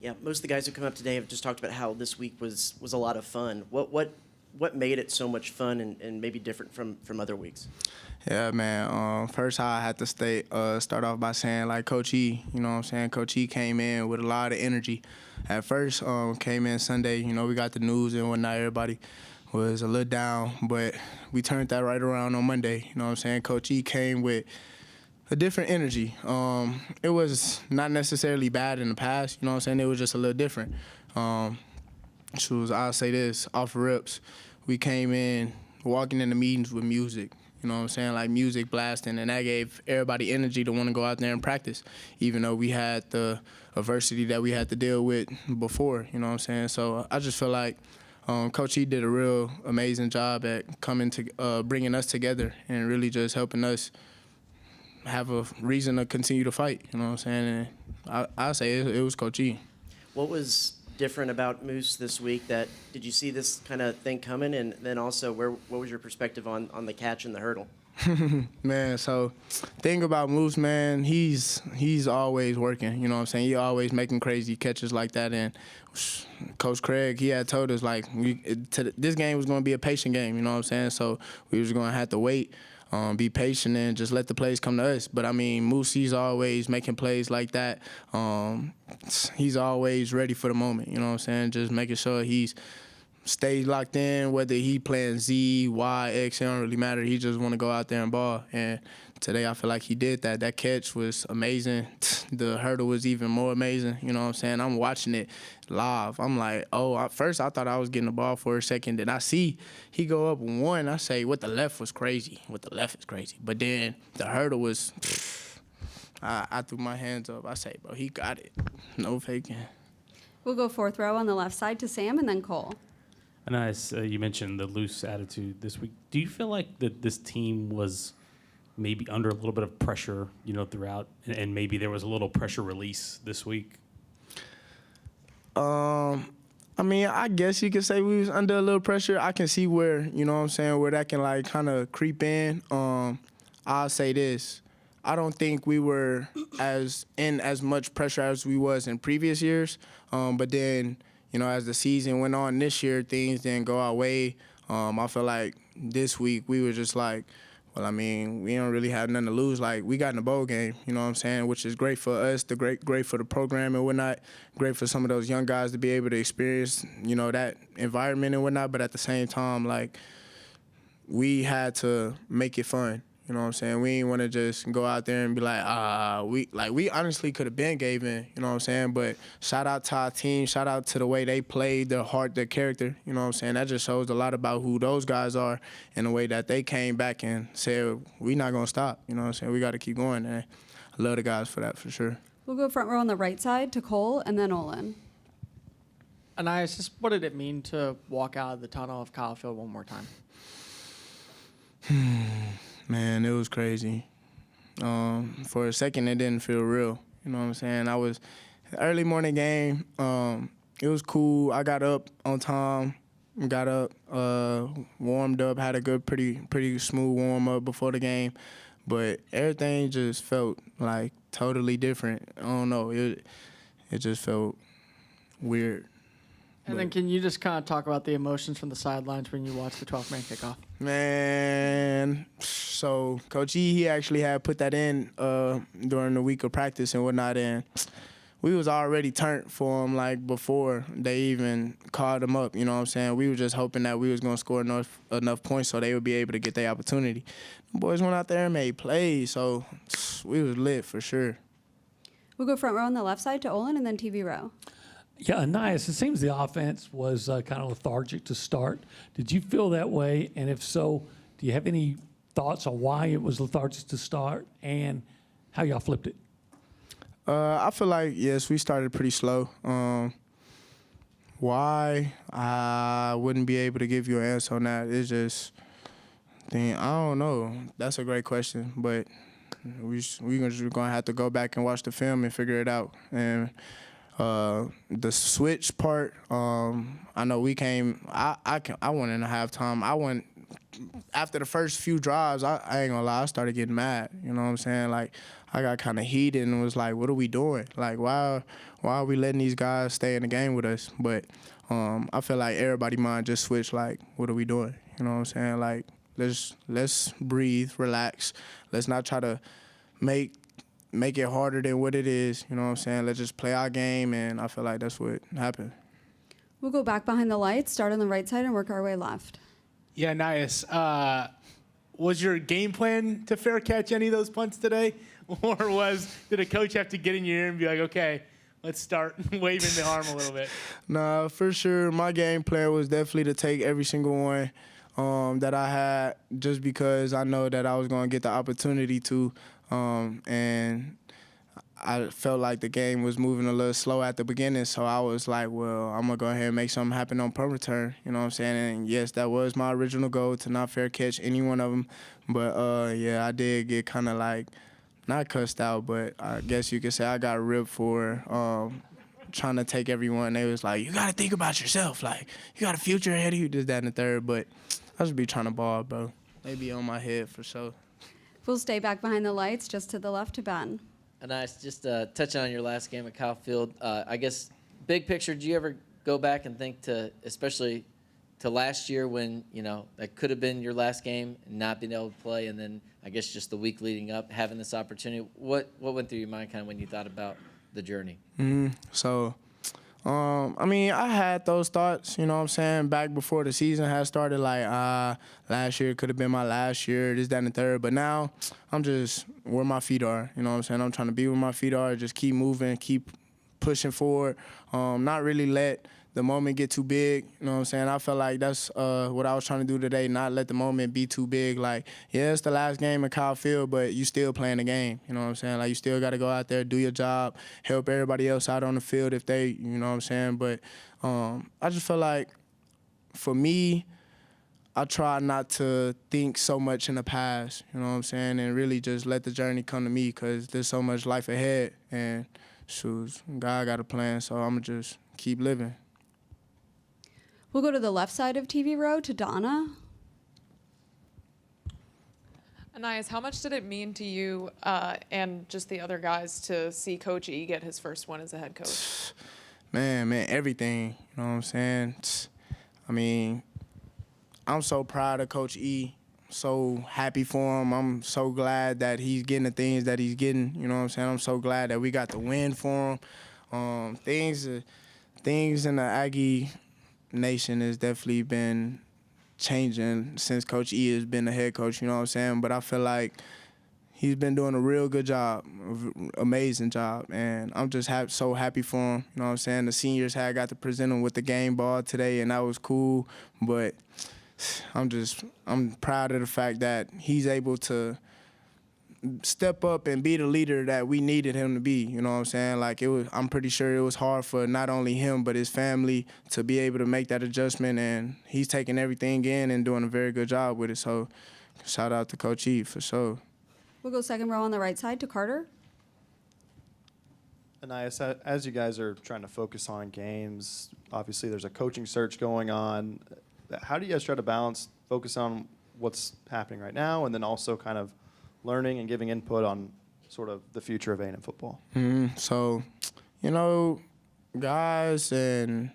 Yeah, most of the guys who come up today have just talked about how this week was a lot of fun. What made it so much fun and maybe different from other weeks? Yeah, man. First, I had to start off by saying, like, Coach E, you know what I'm saying? Coach E came in with a lot of energy. At first, came in Sunday, we got the news and whatnot. Everybody was a little down, but we turned that right around on Monday. You know what I'm saying? Coach E came with a different energy. It was not necessarily bad in the past, you know what I'm saying? It was just a little different. I'll say this, off rips, we came in walking in the meetings with music, you know what I'm saying, like music blasting, and that gave everybody energy to want to go out there and practice, even though we had the adversity that we had to deal with before, you know what I'm saying? So I just feel like Coach E did a real amazing job at bringing us together and really just helping us have a reason to continue to fight, you know what I'm saying? And I say it was Coach E. What was different about Moose this week? Did you see this kind of thing coming? And then also, what was your perspective on the catch and the hurdle? Man, so thing about Moose, man, he's always working, you know what I'm saying? He always making crazy catches like that. And Coach Craig, he had told us, like, this game was going to be a patient game, you know what I'm saying? So we was going to have to wait. Be patient and just let the plays come to us. But, I mean, Moose, he's always making plays like that. He's always ready for the moment, you know what I'm saying? Just making sure he's stays locked in, whether he playing Z, Y, X, it don't really matter. He just want to go out there and ball. And today I feel like he did that. That catch was amazing. The hurdle was even more amazing, you know what I'm saying? I'm watching it live. I'm like, first I thought I was getting the ball for a second. Then I see he go up one. I say, what the left was crazy. What the left is crazy. But then the hurdle was, I threw my hands up. I say, bro, he got it. No faking. We'll go fourth row on the left side to Sam and then Cole. Nice. You mentioned the loose attitude this week. Do you feel like that this team was maybe under a little bit of pressure, throughout, and maybe there was a little pressure release this week? I mean, I guess you could say we was under a little pressure. I can see where, you know what I'm saying, where that can, like, kind of creep in. I'll say this. I don't think we were as much pressure as we was in previous years. But then, as the season went on this year, things didn't go our way. I feel like this week we were just like, well, I mean, we don't really have nothing to lose. Like, we got in the bowl game, you know what I'm saying, which is great for us, great for the program and whatnot, great for some of those young guys to be able to experience, that environment and whatnot. But at the same time, like, we had to make it fun. You know what I'm saying? We didn't want to just go out there and be like, we honestly could have been gave in, you know what I'm saying? But shout out to our team, shout out to the way they played, their heart, their character, you know what I'm saying? That just shows a lot about who those guys are and the way that they came back and said, we not going to stop, you know what I'm saying? We got to keep going, and I love the guys for that, for sure. We'll go front row on the right side to Cole and then Olin. Ainias, just what did it mean to walk out of the tunnel of Kyle Field one more time? Man, it was crazy. For a second, it didn't feel real. You know what I'm saying? I was early morning game. It was cool. I got up on time. Warmed up, had a good, pretty smooth warm up before the game. But everything just felt like totally different. I don't know. It just felt weird. And then can you just kind of talk about the emotions from the sidelines when you watched the 12-man kickoff? Man, so Coach E, he actually had put that in during the week of practice and whatnot, and we was already turned for him, like, before they even called him up, you know what I'm saying? We were just hoping that we was going to score enough points so they would be able to get their opportunity. The boys went out there and made plays, so we was lit for sure. We'll go front row on the left side to Olin and then TV row. Yeah, Ainias, it seems the offense was kind of lethargic to start. Did you feel that way? And if so, do you have any thoughts on why it was lethargic to start and how y'all flipped it? I feel like, yes, we started pretty slow. Why? I wouldn't be able to give you an answer on that. It's just, I don't know. That's a great question, but we're going to have to go back and watch the film and figure it out. And The switch part, I know we came. I went in the halftime. I went after the first few drives. I ain't gonna lie. I started getting mad. You know what I'm saying? Like I got kind of heated and was like, "What are we doing? Like why are we letting these guys stay in the game with us?" But I feel like everybody mind just switched. Like, what are we doing? You know what I'm saying? Like let's breathe, relax. Let's not try to make it harder than what it is. You know what I'm saying? Let's just play our game, and I feel like that's what happened. We'll go back behind the lights, start on the right side, and work our way left. Yeah, Ainias, was your game plan to fair catch any of those punts today? Or did a coach have to get in your ear and be like, okay, let's start waving the arm a little bit? Nah, for sure. My game plan was definitely to take every single one that I had, just because I know that I was going to get the opportunity to. And I felt like the game was moving a little slow at the beginning, so I was like, well, I'm going to go ahead and make something happen on punt return. You know what I'm saying? And, yes, that was my original goal, to not fair catch any one of them. But, yeah, I did get kind of like, not cussed out, but I guess you could say I got ripped for trying to take everyone. They was like, you got to think about yourself. Like, you got a future ahead of you, this, that, and the third. But I just be trying to ball, bro. They be on my head for sure. We'll stay back behind the lights, just to the left to Ben. Nice. Just touching on your last game at Kyle Field, I guess big picture, do you ever go back and think especially to last year when, that could have been your last game and not being able to play, and then I guess just the week leading up, having this opportunity? What went through your mind kind of when you thought about the journey? So, I had those thoughts, you know what I'm saying, back before the season had started, like, last year could have been my last year, this, that, and the third. But now I'm just where my feet are, you know what I'm saying? I'm trying to be where my feet are, just keep moving, keep pushing forward, not really let the moment get too big, you know what I'm saying? I felt like that's what I was trying to do today, not let the moment be too big. Like, yeah, it's the last game at Kyle Field, but you still playing the game, you know what I'm saying? Like, you still got to go out there, do your job, help everybody else out on the field if they, you know what I'm saying? But I just feel like, for me, I try not to think so much in the past, you know what I'm saying, and really just let the journey come to me, because there's so much life ahead, and shoot, God got a plan, so I'm going to just keep living. We'll go to the left side of TV row to Donna. Ainias, how much did it mean to you and just the other guys to see Coach E get his first win as a head coach? Man, everything, you know what I'm saying? I mean, I'm so proud of Coach E, so happy for him. I'm so glad that he's getting the things that he's getting, you know what I'm saying? I'm so glad that we got the win for him. Things in the Aggie Nation has definitely been changing since Coach E has been the head coach, you know what I'm saying? But I feel like he's been doing a real good job, amazing job, and I'm just so happy for him, you know what I'm saying? The seniors got to present him with the game ball today, and that was cool, but I'm proud of the fact that he's able to step up and be the leader that we needed him to be, you know what I'm saying? Like, I'm pretty sure it was hard for not only him but his family to be able to make that adjustment, and he's taking everything in and doing a very good job with it. So shout out to Coach E for sure. We'll go second row on the right side to Carter. Ainias, as you guys are trying to focus on games, obviously there's a coaching search going on. How do you guys try to balance focus on what's happening right now and then also kind of learning and giving input on sort of the future of A&M football? So, guys and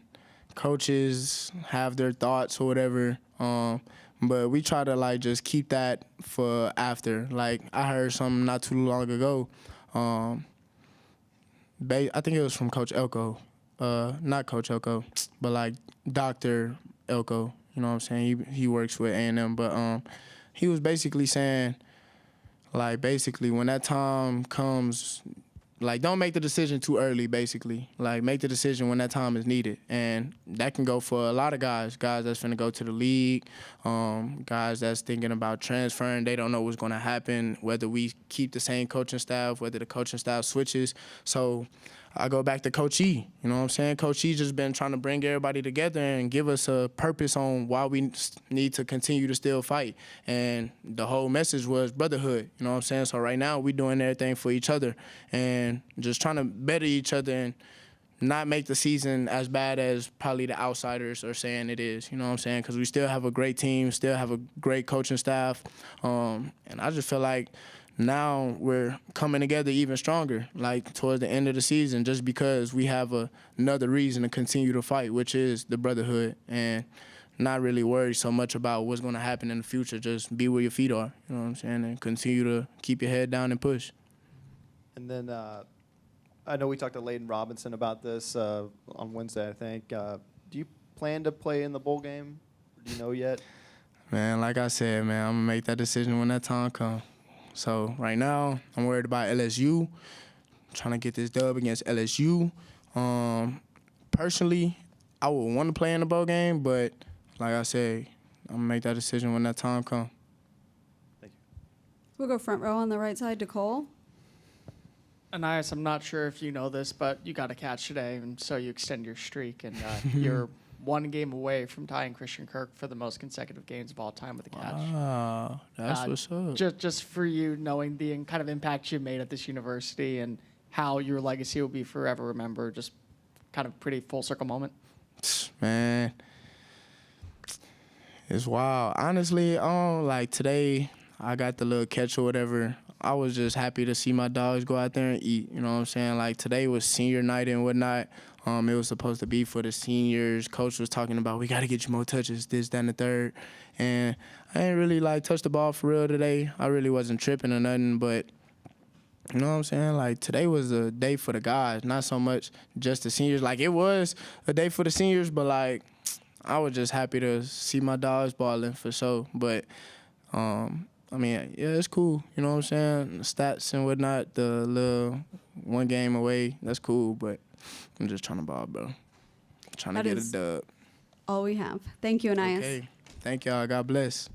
coaches have their thoughts or whatever, but we try to, just keep that for after. Like, I heard something not too long ago. I think it was from Coach Elko. Not Coach Elko, but, Dr. Elko. You know what I'm saying? He works with A&M, but he was basically saying, when that time comes, don't make the decision too early, basically. Make the decision when that time is needed. And that can go for a lot of guys that's finna go to the league, guys that's thinking about transferring. They don't know what's going to happen, whether we keep the same coaching staff, whether the coaching staff switches. So I go back to Coach E, you know what I'm saying? Coach E just been trying to bring everybody together and give us a purpose on why we need to continue to still fight. And the whole message was brotherhood, you know what I'm saying? So right now we doing everything for each other and just trying to better each other and not make the season as bad as probably the outsiders are saying it is. You know what I'm saying? Because we still have a great team, still have a great coaching staff, and I just feel like now we're coming together even stronger, like towards the end of the season, just because we have another reason to continue to fight, which is the brotherhood, and not really worry so much about what's going to happen in the future. Just be where your feet are, you know what I'm saying, and continue to keep your head down and push. And then I know we talked to Layden Robinson about this on Wednesday, I think. Do you plan to play in the bowl game? Do you know yet? Man, like I said, man, I'm going to make that decision when that time comes. So right now, I'm worried about LSU, trying to get this dub against LSU. Personally, I would want to play in the bowl game, but like I said, I'm going to make that decision when that time comes. Thank you. We'll go front row on the right side to Cole. Ainias, I'm not sure if you know this, but you got a catch today, and so you extend your streak, and you're one game away from tying Christian Kirk for the most consecutive games of all time with a catch. Ah, that's what's up. Just for you knowing the kind of impact you made at this university and how your legacy will be forever remembered, just kind of pretty full circle moment. Man, it's wild. Honestly, like today, I got the little catch or whatever. I was just happy to see my dogs go out there and eat. You know what I'm saying? Like today was senior night and whatnot. It was supposed to be for the seniors. Coach was talking about, we got to get you more touches, this, that, and the third. And I ain't really, like, touched the ball for real today. I really wasn't tripping or nothing, but you know what I'm saying? Like, today was a day for the guys, not so much just the seniors. Like, it was a day for the seniors, but, like, I was just happy to see my dogs balling for sure. But, I mean, yeah, it's cool. You know what I'm saying? The stats and whatnot, the little one game away, that's cool, but I'm just trying to ball, bro. Trying to That get a is dub. all we have. Thank you, Ainias. Okay. Thank y'all. God bless.